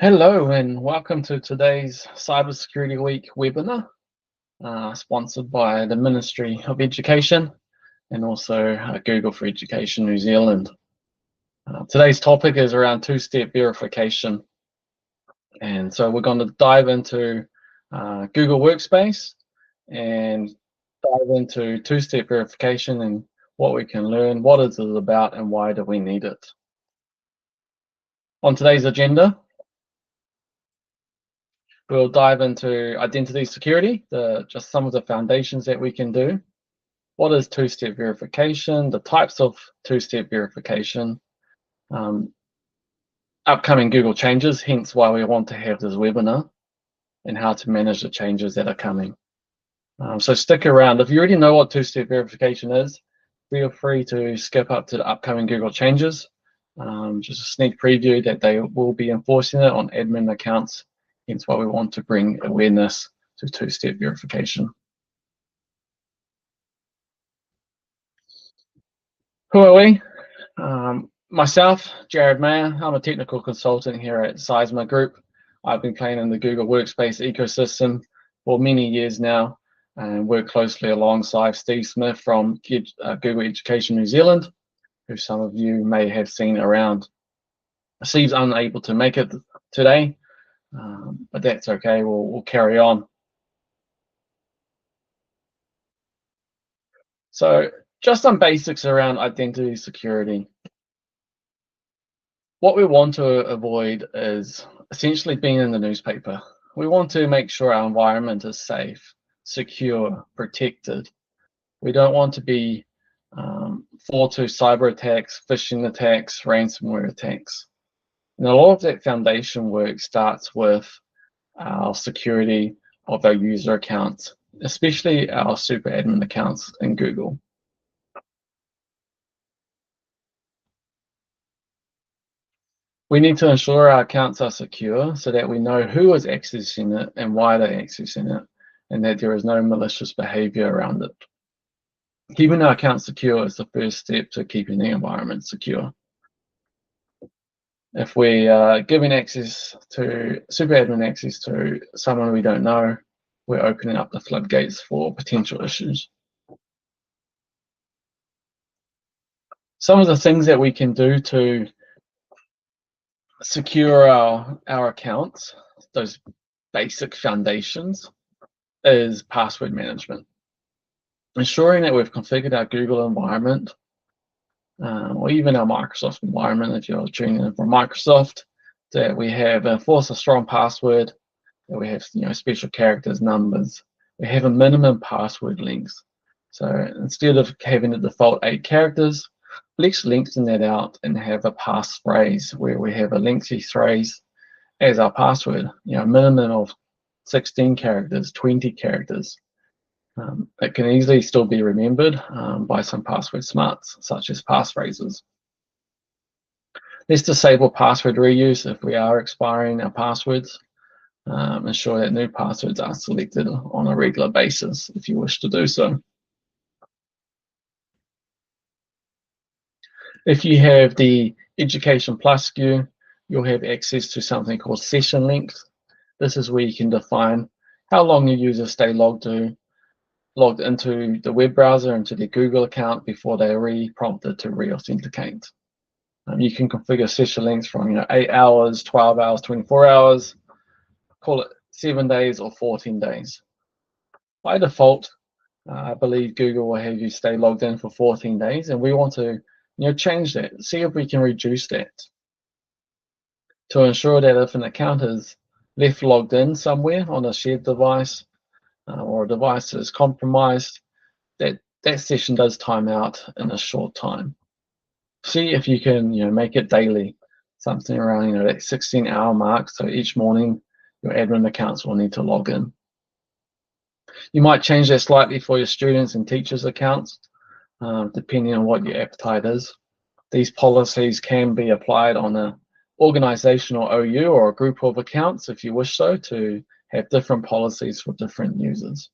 Hello and welcome to today's Cybersecurity Week webinar, sponsored by the Ministry of Education and also Google for Education New Zealand. Today's topic is around two-step verification, and so we're going to dive into Google Workspace and dive into two-step verification and what we can learn, what is it about, and why do we need it. On today's agenda, we'll dive into identity security, just some of the foundations that we can do. What is two-step verification, the types of two-step verification, upcoming Google changes, hence why we want to have this webinar, and how to manage the changes that are coming. So stick around. If you already know what two-step verification is, feel free to skip up to the upcoming Google changes. Just a sneak preview that they will be enforcing it on admin accounts. Hence why we want to bring awareness to two-step verification. Who are we? Myself, Jared Mayer. I'm a technical consultant here at Seisma Group. I've been playing in the Google Workspace ecosystem for many years now and work closely alongside Steve Smith from Google Education New Zealand, who some of you may have seen around. Steve's unable to make it today, but that's okay, we'll carry on. So just some basics around identity security. What we want to avoid is essentially being in the newspaper. We want to make sure our environment is safe, secure, protected. We don't want to be fall to cyber attacks, phishing attacks, ransomware attacks. And a lot of that foundation work starts with our security of our user accounts, especially our super admin accounts in Google. We need to ensure our accounts are secure so that we know who is accessing it and why they're accessing it, and that there is no malicious behavior around it. Keeping our accounts secure is the first step to keeping the environment secure. If we are giving access to super admin access to someone we don't know, we're opening up the floodgates for potential issues. Some of the things that we can do to secure our accounts, those basic foundations, is password management. Ensuring that we've configured our Google environment, or even our Microsoft environment, if you're tuning in from Microsoft, that we have enforced a strong password, that we have special characters, numbers. We have a minimum password length. So instead of having the default 8 characters, let's lengthen that out and have a passphrase where we have a lengthy phrase as our password, a minimum of 16 characters, 20 characters. It can easily still be remembered by some password smarts, such as passphrases. Let's disable password reuse if we are expiring our passwords. Ensure that new passwords are selected on a regular basis if you wish to do so. If you have the Education Plus SKU, you'll have access to something called session length. This is where you can define how long your users stay logged into the web browser, into their Google account before they are prompted to re-authenticate. You can configure session lengths from 8 hours, 12 hours, 24 hours, call it 7 days or 14 days. By default, I believe Google will have you stay logged in for 14 days, and we want to change that, see if we can reduce that to ensure that if an account is left logged in somewhere on a shared device or a device is compromised, that session does time out in a short time. See if you can make it daily, something around that 16-hour mark, so each morning your admin accounts will need to log in. You might change that slightly for your students and teachers accounts, depending on what your appetite is. These policies can be applied on an organizational OU or a group of accounts if you wish so, to have different policies for different users.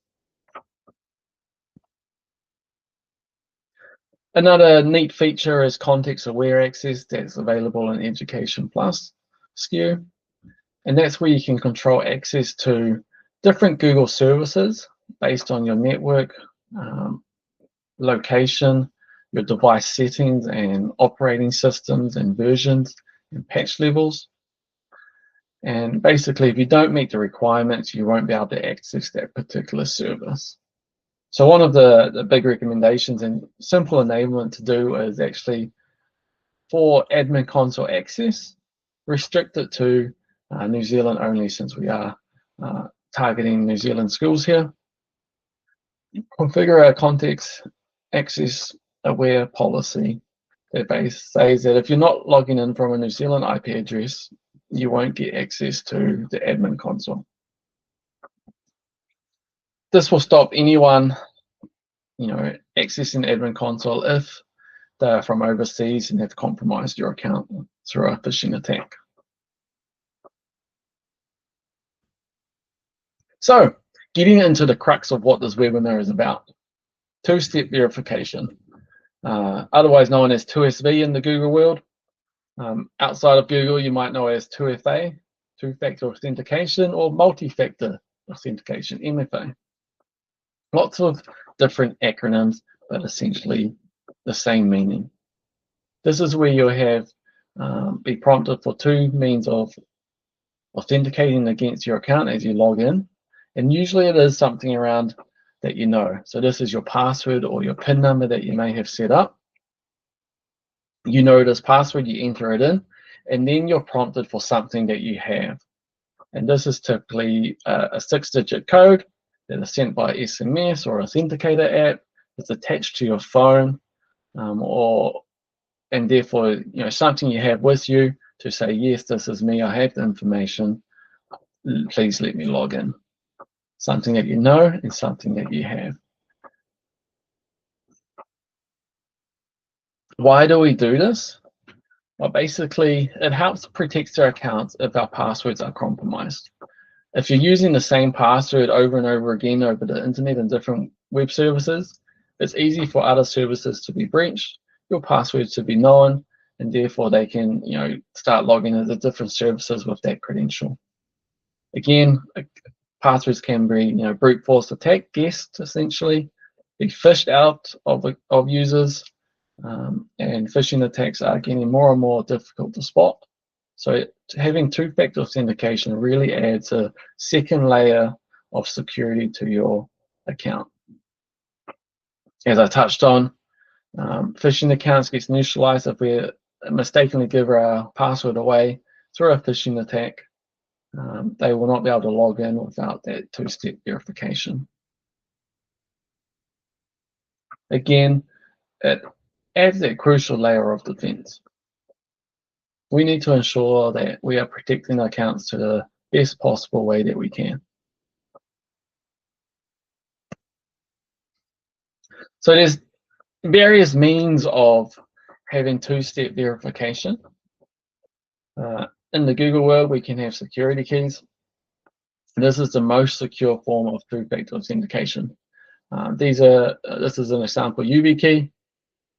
Another neat feature is context-aware access that's available in Education Plus SKU. And that's where you can control access to different Google services based on your network, location, your device settings and operating systems and versions and patch levels. And basically, if you don't meet the requirements, you won't be able to access that particular service. So one of the big recommendations and simple enablement to do is actually for admin console access, restrict it to New Zealand only, since we are targeting New Zealand schools here. Configure a context access aware policy that says that if you're not logging in from a New Zealand IP address, you won't get access to the admin console. This will stop anyone, accessing the admin console if they're from overseas and have compromised your account through a phishing attack. So, getting into the crux of what this webinar is about, two-step verification, otherwise known as 2SV in the Google world. Outside of Google, you might know it as 2FA, two-factor authentication, or multi-factor authentication, MFA. Lots of different acronyms, but essentially the same meaning. This is where you'll have be prompted for two means of authenticating against your account as you log in. And usually it is something around that you know. So this is your password or your PIN number that you may have set up. You know this password, you enter it in, and then you're prompted for something that you have. And this is typically a 6-digit code that is sent by SMS or authenticator app. It's attached to your phone, and therefore, something you have with you to say, yes, this is me, I have the information, please let me log in. Something that you know and something that you have. Why do we do this? Well, basically, it helps protect our accounts if our passwords are compromised. If you're using the same password over and over again over the internet and different web services, it's easy for other services to be breached, your passwords to be known, and therefore they can, start logging into different services with that credential. Again, passwords can be, brute force attack, guessed essentially, be phished out of users, and phishing attacks are getting more and more difficult to spot. So having two-factor authentication really adds a second layer of security to your account. As I touched on, phishing accounts gets neutralized if we mistakenly give our password away through a phishing attack. They will not be able to log in without that two-step verification. Again, it adds that crucial layer of defense. We need to ensure that we are protecting our accounts to the best possible way that we can. So there's various means of having two-step verification. In the Google world, we can have security keys. This is the most secure form of two-factor authentication. This is an example YubiKey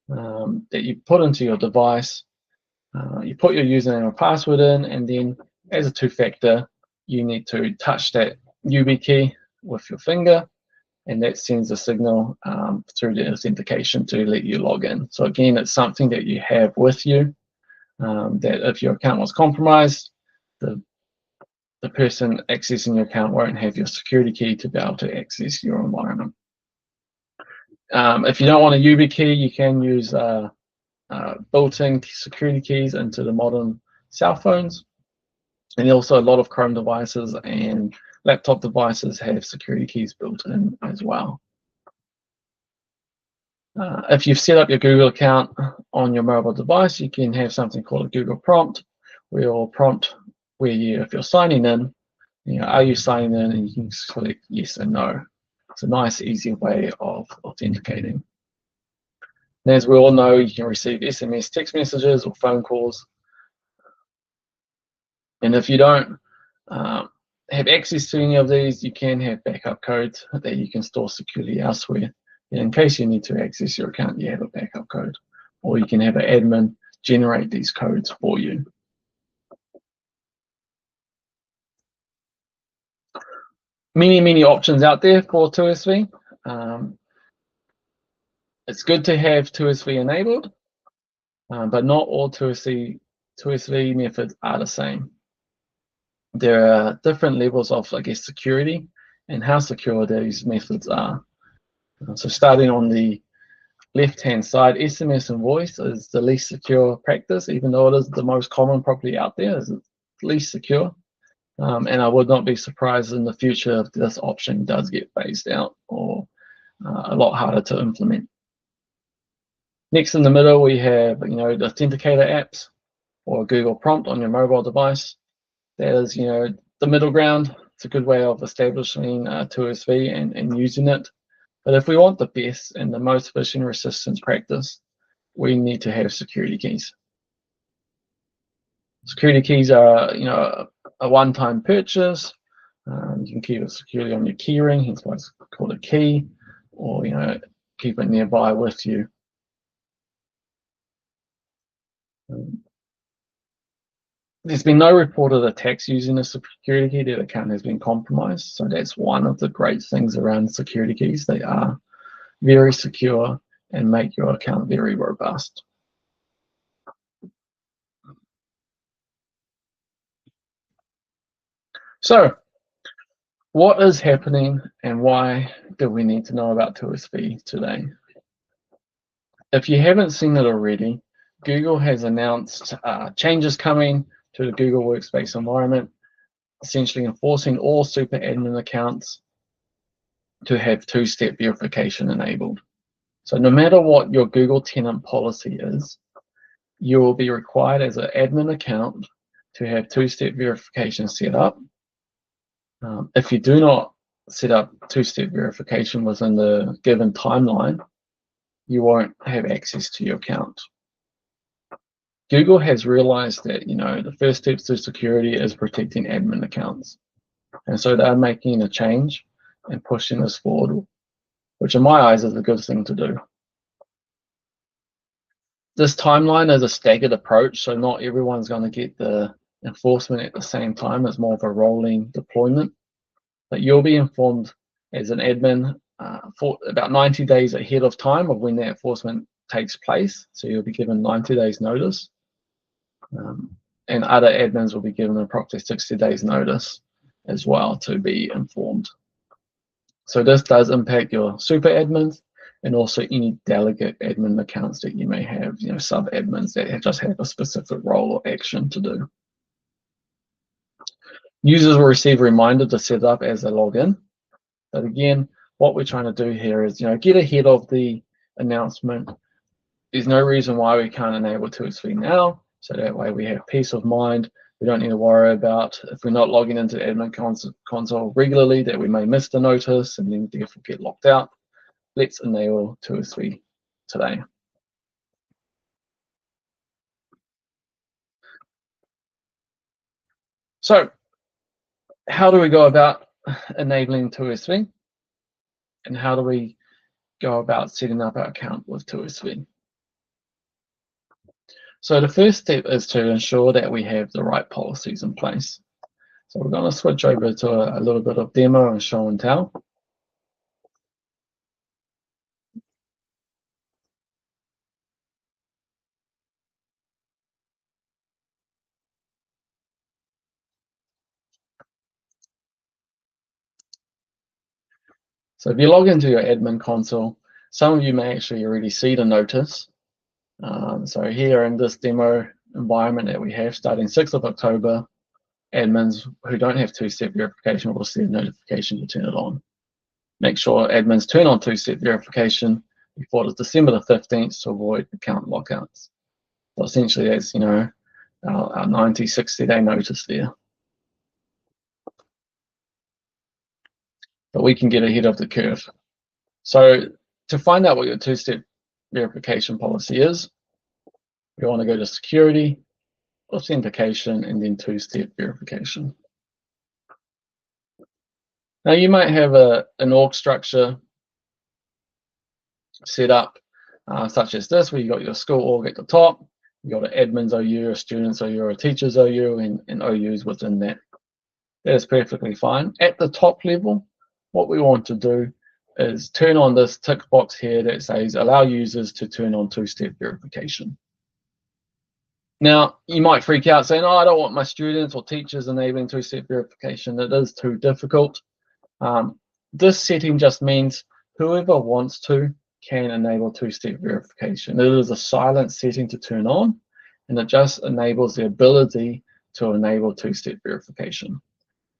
that you put into your device. You put your username and password in, and then as a two-factor, you need to touch that YubiKey with your finger, and that sends a signal through the authentication to let you log in. So again, it's something that you have with you, that if your account was compromised, the person accessing your account won't have your security key to be able to access your environment. If you don't want a YubiKey, you can use built-in security keys into the modern cell phones. And also a lot of Chrome devices and laptop devices have security keys built in as well. If you've set up your Google account on your mobile device, you can have something called a Google prompt, where you'll prompt if you're signing in, are you signing in, and you can select yes and no. It's a nice, easy way of authenticating. And as we all know, you can receive SMS text messages or phone calls. And if you don't have access to any of these, you can have backup codes that you can store securely elsewhere. And in case you need to access your account, you have a backup code. Or you can have an admin generate these codes for you. Many options out there for 2SV. It's good to have 2SV enabled, but not all 2SV methods are the same. There are different levels of, I guess, security and how secure these methods are. So starting on the left-hand side, SMS and voice is the least secure practice, even though it is the most common property out there, is least secure. And I would not be surprised in the future if this option does get phased out or a lot harder to implement. Next in the middle, we have, the authenticator apps or Google Prompt on your mobile device. That is, the middle ground. It's a good way of establishing 2SV and using it. But if we want the best and the most phishing resistance practice, we need to have security keys. Security keys are, a one-time purchase. You can keep it securely on your keyring, hence why it's called a key, or keep it nearby with you. There's been no reported attacks using a security key. Their account has been compromised. So that's one of the great things around security keys. They are very secure and make your account very robust. So what is happening and why do we need to know about 2SV today? If you haven't seen it already, Google has announced changes coming to the Google Workspace environment, essentially enforcing all super admin accounts to have two-step verification enabled. So no matter what your Google tenant policy is, you will be required as an admin account to have two-step verification set up. If you do not set up two-step verification within the given timeline, you won't have access to your account. Google has realized that, the first steps to security is protecting admin accounts. And so they're making a change and pushing this forward, which in my eyes is a good thing to do. This timeline is a staggered approach, so not everyone's going to get the enforcement at the same time. It's more of a rolling deployment. But you'll be informed as an admin for about 90 days ahead of time of when the enforcement takes place. So you'll be given 90 days notice. And other admins will be given approximately 60 days notice as well to be informed. So this does impact your super admins and also any delegate admin accounts that you may have, sub admins that just have a specific role or action to do. Users will receive a reminder to set up as they log in. But again, what we're trying to do here is, get ahead of the announcement. There's no reason why we can't enable 2SV now, so that way we have peace of mind. We don't need to worry about if we're not logging into the admin console regularly that we may miss the notice and then therefore get locked out. Let's enable 2SV today. So how do we go about enabling 2SV? And how do we go about setting up our account with 2SV? So the first step is to ensure that we have the right policies in place. So we're going to switch over to a little bit of demo and show and tell. So if you log into your admin console, some of you may actually already see the notice. So here in this demo environment that we have starting 6th of October, admins who don't have two-step verification will see a notification to turn it on. Make sure admins turn on two-step verification before it's December the 15th to avoid account lockouts. So essentially that's, our 90, 60-day notice there. But we can get ahead of the curve. So to find out what your two-step verification policy is, we want to go to security, authentication, and then two-step verification. Now you might have an org structure set up such as this, where you got your school org at the top, you got an admins OU, a students OU, or a teachers OU, and OUs within that. That is perfectly fine. At the top level, what we want to do is turn on this tick box here that says allow users to turn on two-step verification. Now, you might freak out saying, oh, I don't want my students or teachers enabling two-step verification. It is too difficult. This setting just means whoever wants to can enable two-step verification. It is a silent setting to turn on, and it just enables the ability to enable two-step verification.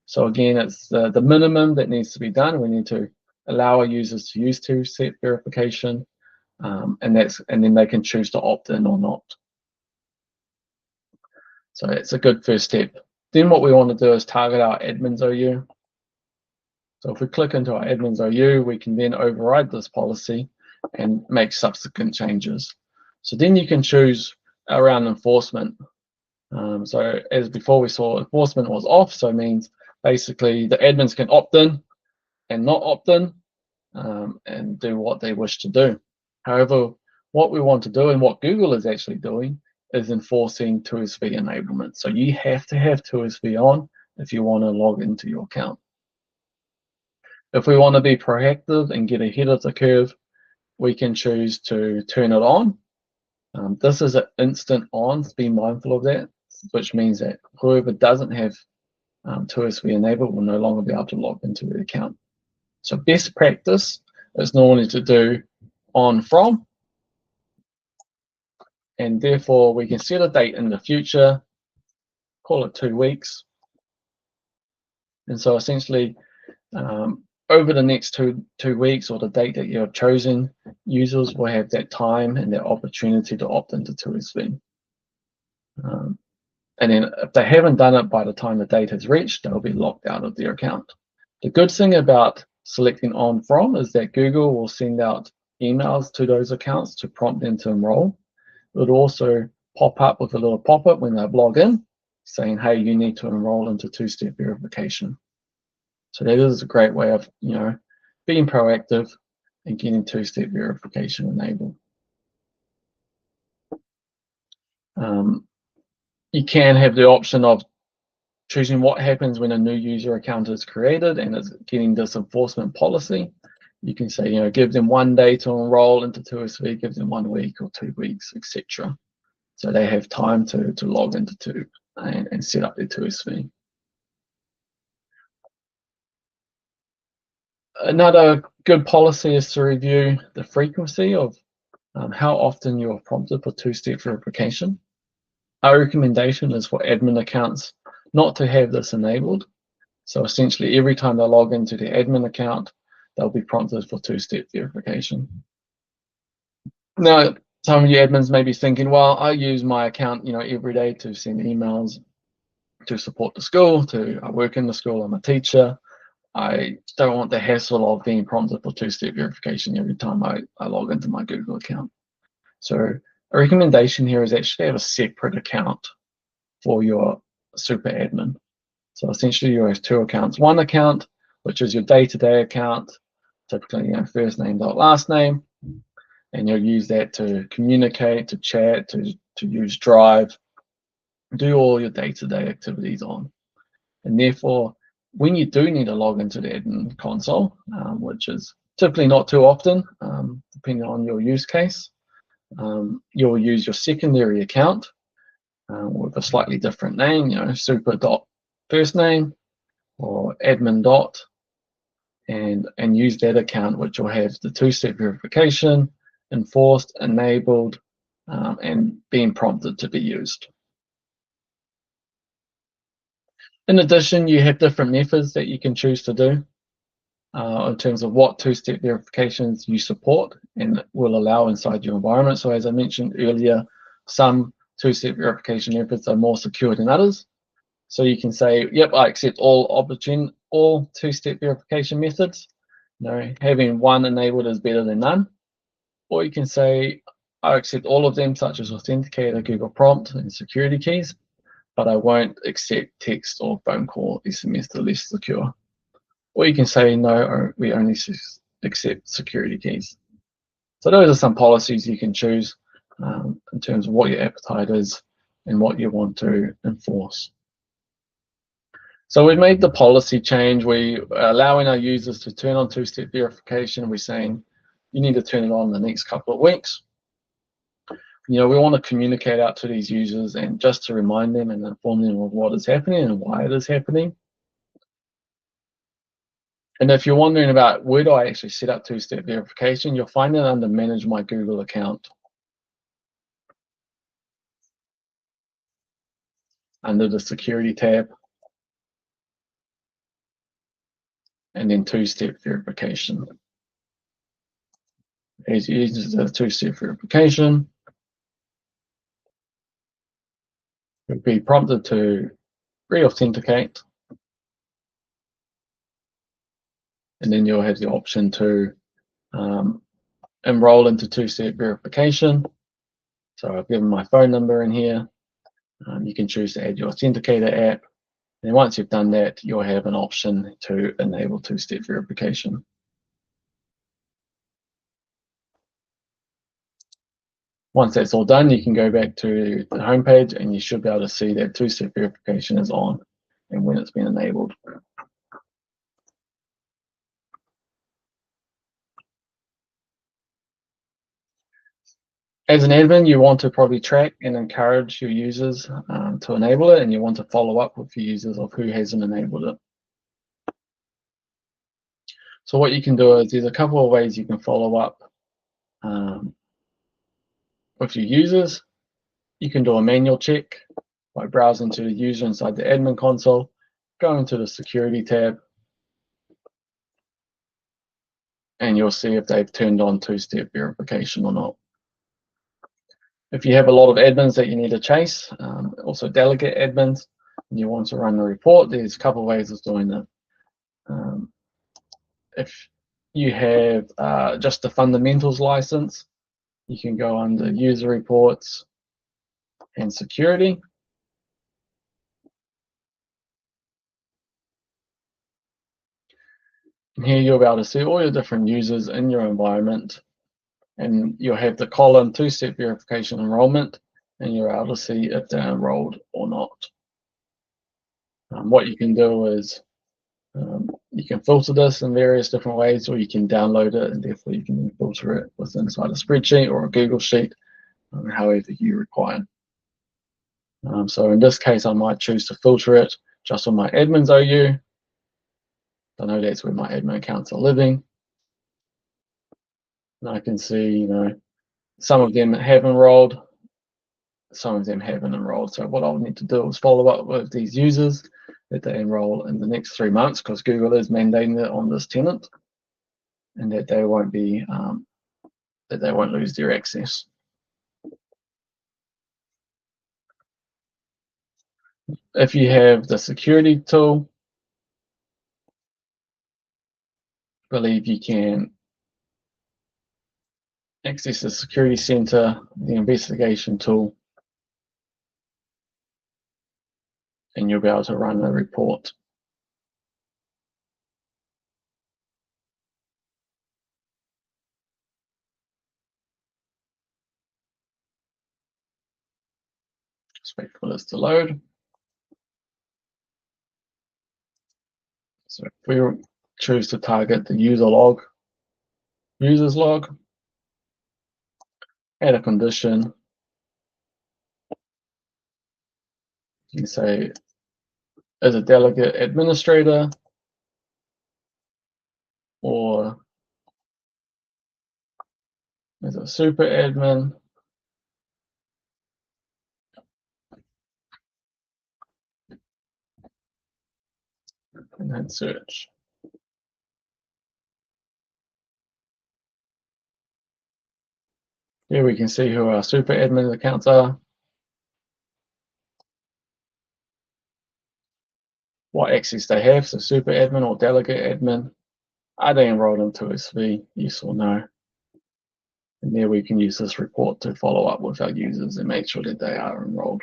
So again, it's the minimum that needs to be done. We need to allow our users to use two-step verification, and then they can choose to opt in or not. So it's a good first step. Then what we want to do is target our admins OU. So if we click into our admins OU, we can then override this policy and make subsequent changes. So then you can choose around enforcement. So as before we saw, enforcement was off, so it means basically the admins can opt in and not opt in and do what they wish to do. However, what we want to do and what Google is actually doing is enforcing 2SV enablement. So you have to have 2SV on if you want to log into your account. If we want to be proactive and get ahead of the curve, we can choose to turn it on. This is an instant on, so be mindful of that, which means that whoever doesn't have 2SV enabled will no longer be able to log into the account. So best practice is normally to do on from, and therefore we can set a date in the future, call it 2 weeks. And so essentially, over the next two weeks or the date that you have chosen, users will have that time and that opportunity to opt into 2SV. And then if they haven't done it by the time the date has reached, they'll be locked out of their account. The good thing about selecting on from is that Google will send out emails to those accounts to prompt them to enroll. It would also pop up with a little pop-up when they log in saying, hey, you need to enroll into two-step verification. So that is a great way of, being proactive and getting two-step verification enabled. You can have the option of choosing what happens when a new user account is created and is getting this enforcement policy. You can say, give them 1 day to enroll into 2SV, give them 1 week or 2 weeks, etc. So they have time to log into 2 and set up their 2SV. Another good policy is to review the frequency of how often you are prompted for two-step verification. Our recommendation is for admin accounts not to have this enabled. So essentially, every time they log into their admin account, they'll be prompted for two-step verification. Now, some of you admins may be thinking, well, I use my account, every day to send emails, to support the school, I work in the school, I'm a teacher. I don't want the hassle of being prompted for two-step verification every time I log into my Google account. So a recommendation here is actually have a separate account for your super admin. So essentially you have 2 accounts. One account, which is your day-to-day account, typically first name dot last name, and you'll use that to communicate, to chat, to use Drive, do all your day-to-day activities on. And therefore, when you do need to log into the admin console, which is typically not too often, depending on your use case, you'll use your secondary account with a slightly different name, super dot first name or admin dot, and use that account, which will have the two-step verification enforced, enabled, and being prompted to be used. In addition, you have different methods that you can choose to do in terms of what two-step verifications you support and will allow inside your environment. So as I mentioned earlier, some two-step verification methods are more secure than others. So you can say, yep, I accept all two-step verification methods. Having one enabled is better than none. Or you can say, I accept all of them, such as Authenticator, Google Prompt, and security keys, but I won't accept text or phone call, SMS, the less secure. Or you can say, no, we only accept security keys. So those are some policies you can choose in terms of what your appetite is and what you want to enforce. So we've made the policy change. We are allowing our users to turn on two-step verification. We're saying you need to turn it on in the next couple of weeks. We want to communicate out to these users and just to remind them and inform them of what is happening and why it is happening. And if you're wondering about where do I actually set up two-step verification, you'll find it under Manage My Google Account, under the Security tab, and then two-step verification. As you use the two-step verification, you'll be prompted to re-authenticate, and then you'll have the option to enroll into two-step verification. So I've given my phone number in here. You can choose to add your authenticator app. And once you've done that, you'll have an option to enable two-step verification. Once that's all done, you can go back to the home page and you should be able to see that two-step verification is on and when it's been enabled. As an admin, you want to probably track and encourage your users to enable it, and you want to follow up with your users of who hasn't enabled it. So what you can do is there's a couple of ways you can follow up with your users. You can do a manual check by browsing to the user inside the admin console, go into the Security tab, and you'll see if they've turned on two-step verification or not. If you have a lot of admins that you need to chase, also delegate admins, and you want to run a report, there's a couple of ways of doing that. If you have just the fundamentals license, you can go under user reports and security. And here you'll be able to see all your different users in your environment, and you'll have the column two-step verification enrollment, and you're able to see if they're enrolled or not. What you can do is you can filter this in various different ways, or you can download it and therefore you can filter it with inside a spreadsheet or a Google Sheet, however you require. So in this case, I might choose to filter it just on my admins OU. I know that's where my admin accounts are living. And I can see, some of them have enrolled, some of them haven't enrolled. So what I'll need to do is follow up with these users that they enroll in the next 3 months, because Google is mandating it on this tenant, and that they won't be that they won't lose their access. If you have the security tool, I believe you can access the security center, the investigation tool, and you'll be able to run a report. Just wait for this to load. So if we choose to target the user log, users log, add a condition, you can say as a delegate administrator or as a super admin, and then search. Here we can see who our super admin accounts are, what access they have, so super admin or delegate admin. Are they enrolled into SV? Yes or no? And there we can use this report to follow up with our users and make sure that they are enrolled.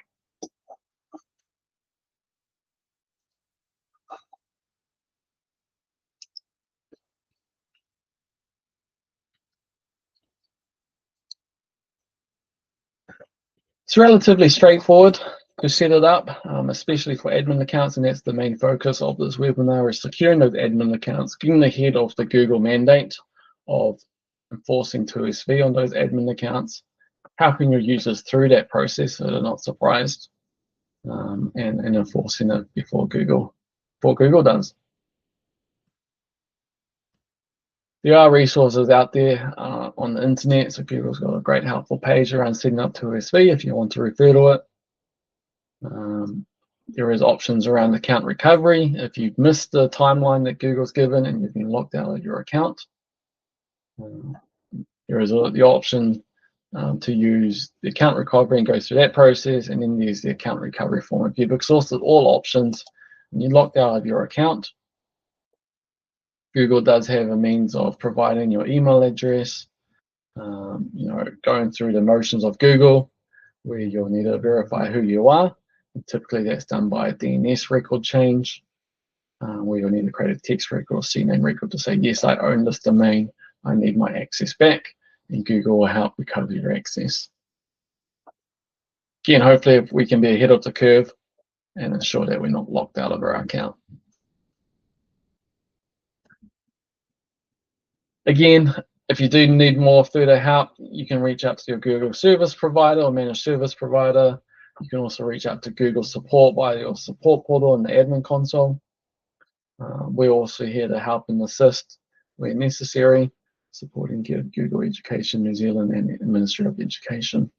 It's relatively straightforward. to set it up, especially for admin accounts, and that's the main focus of this webinar, is securing those admin accounts, getting ahead of the Google mandate of enforcing 2SV on those admin accounts, helping your users through that process so they're not surprised, and enforcing it before Google does. There are resources out there on the internet, so Google's got a great helpful page around setting up 2SV if you want to refer to it. There is options around account recovery if you've missed the timeline that Google's given and you've been locked out of your account. There is the option to use the account recovery and go through that process, and then there's the account recovery form. If you've exhausted all options and you're locked out of your account, Google does have a means of providing your email address, going through the motions of Google, where you'll need to verify who you are. And typically that's done by a DNS record change, where you'll need to create a text record or CNAME record to say, yes, I own this domain, I need my access back, and Google will help recover your access. Again, hopefully we can be ahead of the curve and ensure that we're not locked out of our account. Again, if you do need more further help, you can reach out to your Google service provider or managed service provider. You can also reach out to Google support via your support portal in the admin console. We're also here to help and assist where necessary, supporting Google Education New Zealand and the Ministry of Education.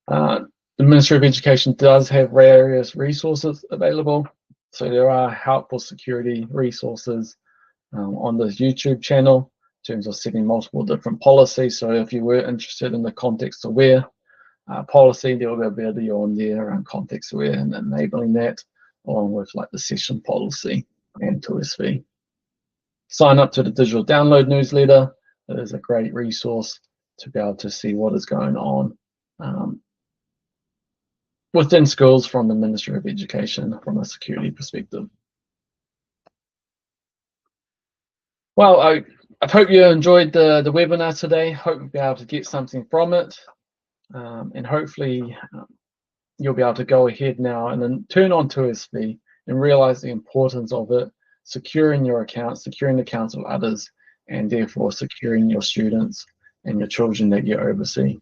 The Ministry of Education does have various resources available. So there are helpful security resources on this YouTube channel in terms of setting multiple different policies. So if you were interested in the context-aware policy, there will be a video on there around context-aware and enabling that, along with like the session policy and 2SV. Sign up to the digital download newsletter. It is a great resource to be able to see what is going on within schools from the Ministry of Education from a security perspective. Well, I hope you enjoyed the webinar today. Hope you'll be able to get something from it. And hopefully you'll be able to go ahead now and then turn on 2SV and realize the importance of it, securing your accounts, securing the accounts of others, and therefore securing your students and your children that you oversee.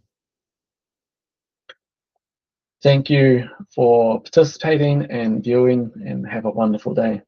Thank you for participating and viewing, and have a wonderful day.